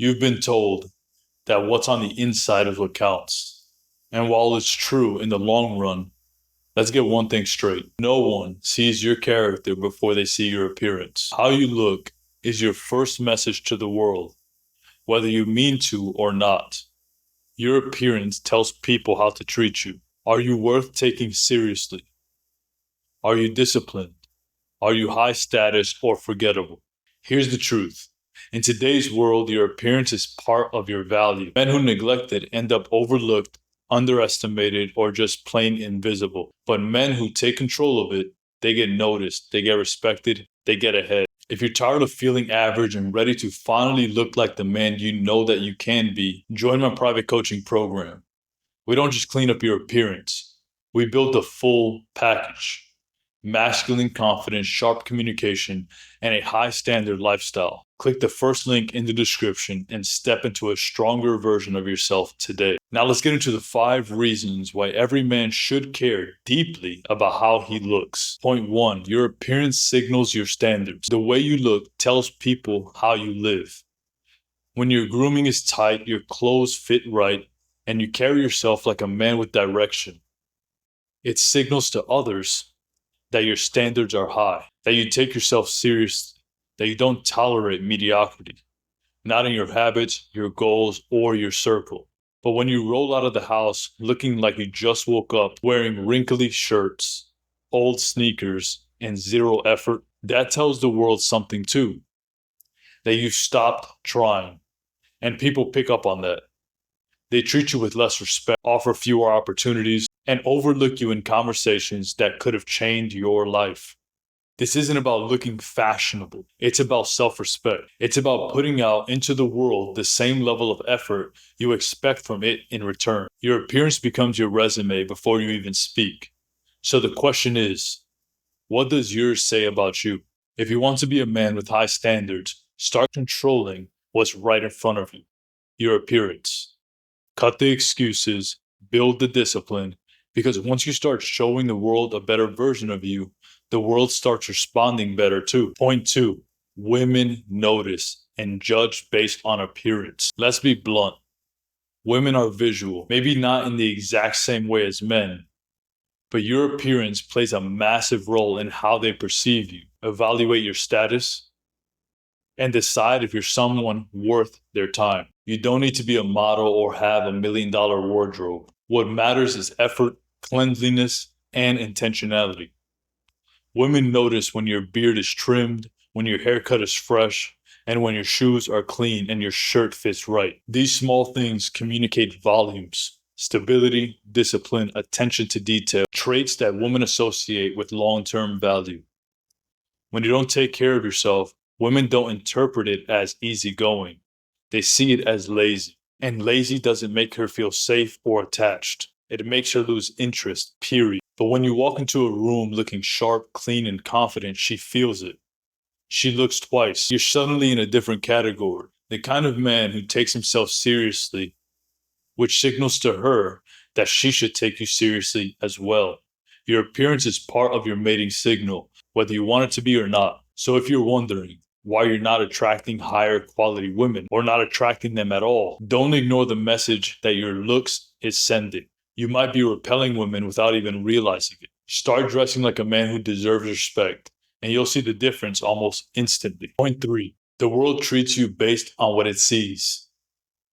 You've been told that what's on the inside is what counts. And while it's true in the long run, let's get one thing straight. No one sees your character before they see your appearance. How you look is your first message to the world, whether you mean to or not. Your appearance tells people how to treat you. Are you worth taking seriously? Are you disciplined? Are you high status or forgettable? Here's the truth. In today's world, your appearance is part of your value. Men who neglect it end up overlooked, underestimated, or just plain invisible. But men who take control of it, they get noticed, they get respected, they get ahead. If you're tired of feeling average and ready to finally look like the man you know that you can be, join my private coaching program. We don't just clean up your appearance. We build the full package. Masculine confidence, sharp communication, and a high standard lifestyle. Click the first link in the description and step into a stronger version of yourself today. Now let's get into the 5 reasons why every man should care deeply about how he looks. Point 1, your appearance signals your standards. The way you look tells people how you live. When your grooming is tight, your clothes fit right, and you carry yourself like a man with direction, it signals to others that your standards are high, that you take yourself seriously, that you don't tolerate mediocrity, not in your habits, your goals, or your circle. But when you roll out of the house looking like you just woke up, wearing wrinkly shirts, old sneakers, and zero effort, that tells the world something too, that you've stopped trying. And people pick up on that. They treat you with less respect, offer fewer opportunities, and overlook you in conversations that could have changed your life. This isn't about looking fashionable. It's about self-respect. It's about putting out into the world the same level of effort you expect from it in return. Your appearance becomes your resume before you even speak. So the question is, what does yours say about you? If you want to be a man with high standards, start controlling what's right in front of you, your appearance. Cut the excuses, build the discipline, because once you start showing the world a better version of you, the world starts responding better too. Point 2, women notice and judge based on appearance. Let's be blunt. Women are visual, maybe not in the exact same way as men, but your appearance plays a massive role in how they perceive you, evaluate your status, and decide if you're someone worth their time. You don't need to be a model or have $1 million wardrobe. What matters is effort, cleanliness, and intentionality. Women notice when your beard is trimmed, when your haircut is fresh, and when your shoes are clean and your shirt fits right. These small things communicate volumes, stability, discipline, attention to detail, traits that women associate with long-term value. When you don't take care of yourself, women don't interpret it as easygoing. They see it as lazy. And lazy doesn't make her feel safe or attached. It makes her lose interest, period. But when you walk into a room looking sharp, clean, and confident, she feels it. She looks twice. You're suddenly in a different category. The kind of man who takes himself seriously, which signals to her that she should take you seriously as well. Your appearance is part of your mating signal, whether you want it to be or not. So if you're wondering why you're not attracting higher quality women or not attracting them at all, don't ignore the message that your looks is sending. You might be repelling women without even realizing it. Start dressing like a man who deserves respect, and you'll see the difference almost instantly. Point 3, the world treats you based on what it sees.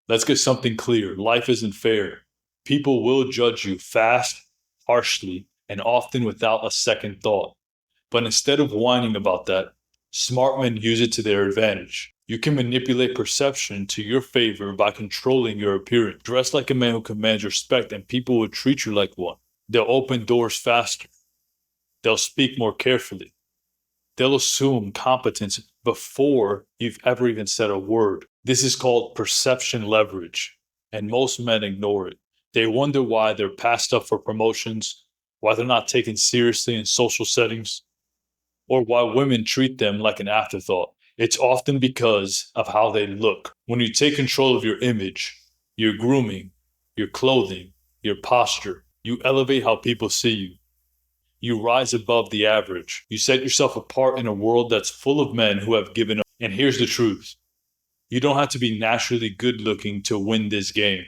Let's get something clear. Life isn't fair. People will judge you fast, harshly, and often without a second thought. But instead of whining about that, smart men use it to their advantage. You can manipulate perception to your favor by controlling your appearance. Dress like a man who commands respect and people will treat you like one. They'll open doors faster. They'll speak more carefully. They'll assume competence before you've ever even said a word. This is called perception leverage, and most men ignore it. They wonder why they're passed up for promotions, why they're not taken seriously in social settings, or why women treat them like an afterthought. It's often because of how they look. When you take control of your image, your grooming, your clothing, your posture, you elevate how people see you. You rise above the average. You set yourself apart in a world that's full of men who have given up. And here's the truth. You don't have to be naturally good looking to win this game.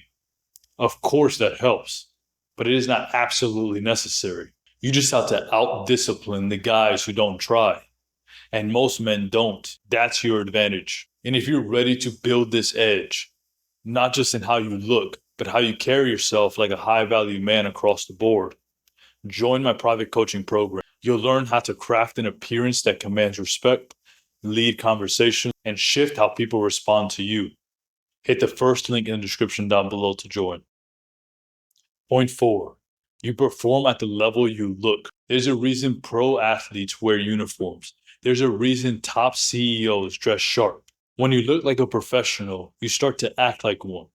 Of course that helps, but it is not absolutely necessary. You just have to out-discipline the guys who don't try. And most men don't. That's your advantage. And if you're ready to build this edge, not just in how you look, but how you carry yourself like a high-value man across the board, join my private coaching program. You'll learn how to craft an appearance that commands respect, lead conversation, and shift how people respond to you. Hit the first link in the description down below to join. Point 4. You perform at the level you look. There's a reason pro athletes wear uniforms. There's a reason top CEOs dress sharp. When you look like a professional, you start to act like one.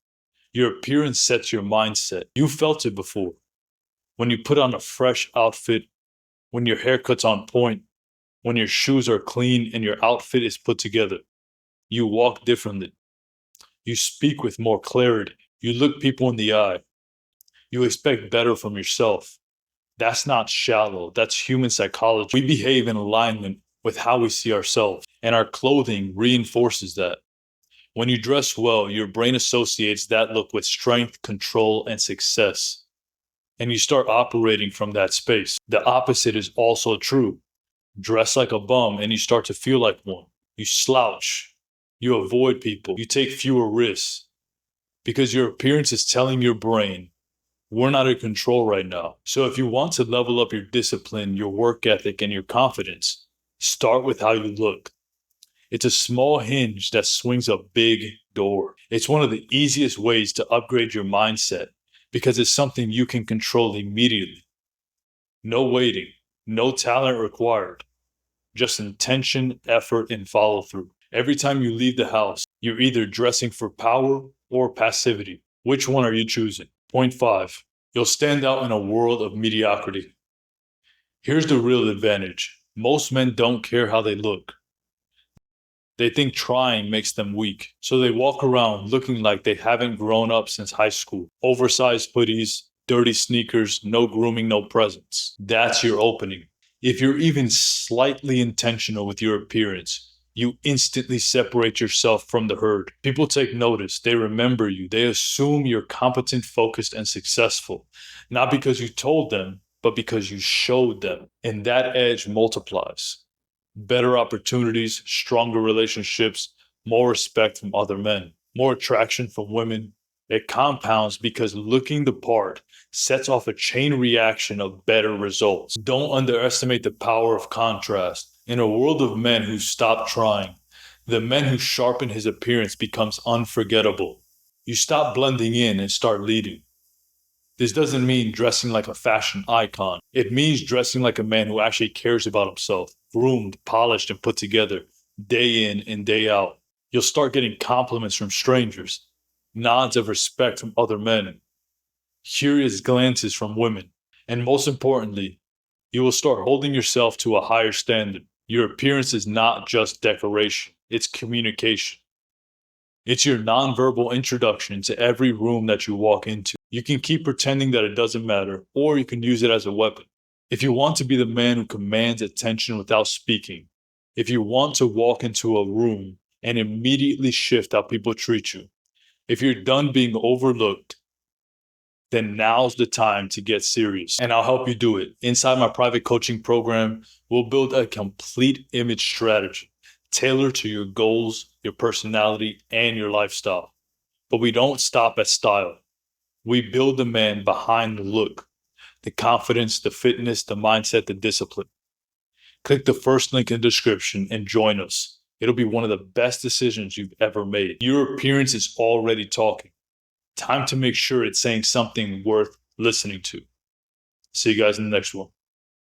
Your appearance sets your mindset. You felt it before. When you put on a fresh outfit, when your haircut's on point, when your shoes are clean and your outfit is put together, you walk differently. You speak with more clarity. You look people in the eye. You expect better from yourself. That's not shallow. That's human psychology. We behave in alignment with how we see ourselves, and our clothing reinforces that. When you dress well, your brain associates that look with strength, control, and success. And you start operating from that space. The opposite is also true. Dress like a bum and you start to feel like one. You slouch. You avoid people. You take fewer risks. Because your appearance is telling your brain, we're not in control right now. So if you want to level up your discipline, your work ethic, and your confidence, start with how you look. It's a small hinge that swings a big door. It's one of the easiest ways to upgrade your mindset because it's something you can control immediately. No waiting, no talent required, just intention, effort, and follow through. Every time you leave the house, you're either dressing for power or passivity. Which one are you choosing? Point 5. You'll stand out in a world of mediocrity. Here's the real advantage. Most men don't care how they look. They think trying makes them weak, so they walk around looking like they haven't grown up since high school. Oversized hoodies, dirty sneakers, no grooming, no presents. That's your opening. If you're even slightly intentional with your appearance, you instantly separate yourself from the herd. People take notice, they remember you, they assume you're competent, focused, and successful. Not because you told them, but because you showed them. And that edge multiplies. Better opportunities, stronger relationships, more respect from other men, more attraction from women. It compounds because looking the part sets off a chain reaction of better results. Don't underestimate the power of contrast. In a world of men who stop trying, the men who sharpen his appearance becomes unforgettable. You stop blending in and start leading. This doesn't mean dressing like a fashion icon. It means dressing like a man who actually cares about himself, groomed, polished, and put together, day in and day out. You'll start getting compliments from strangers, nods of respect from other men, curious glances from women, and most importantly, you will start holding yourself to a higher standard. Your appearance is not just decoration, it's communication. It's your nonverbal introduction to every room that you walk into. You can keep pretending that it doesn't matter, or you can use it as a weapon. If you want to be the man who commands attention without speaking, if you want to walk into a room and immediately shift how people treat you, if you're done being overlooked, then now's the time to get serious. And I'll help you do it. Inside my private coaching program, we'll build a complete image strategy tailored to your goals, your personality, and your lifestyle. But we don't stop at style. We build the man behind the look, the confidence, the fitness, the mindset, the discipline. Click the first link in the description and join us. It'll be one of the best decisions you've ever made. Your appearance is already talking. Time to make sure it's saying something worth listening to. See you guys in the next one.